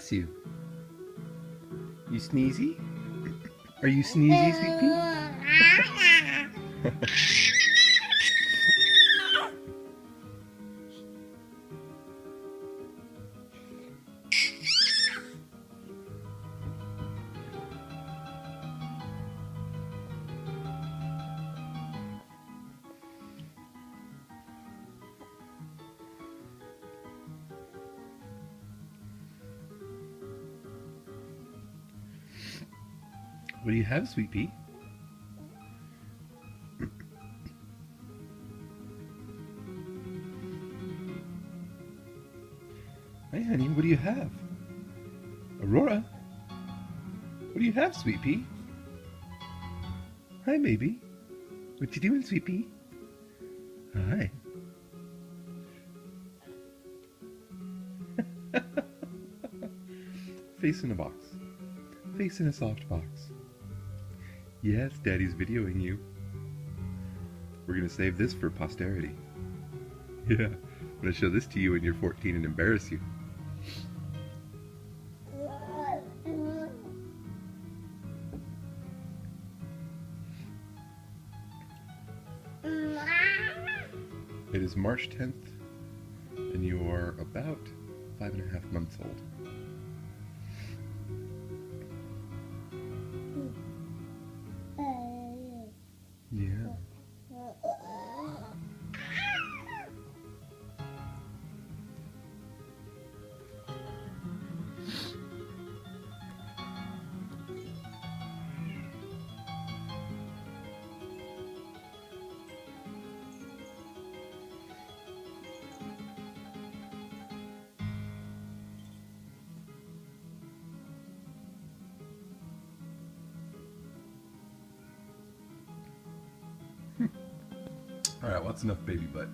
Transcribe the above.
bless you. You sneezy? Are you sneezy, Sweet Pea? What do you have, Sweet Pea? Hey, honey, what do you have? Aurora? What do you have, Sweet Pea? Hi, baby. What you doing, Sweet Pea? Hi. Face in a box. Face in a soft box. Yes, Daddy's videoing you. We're gonna save this for posterity. Yeah, I'm gonna show this to you when you're 14 and embarrass you. It is March 10th, and you are about 5.5 months old. Yeah. All right, well, that's enough baby butt.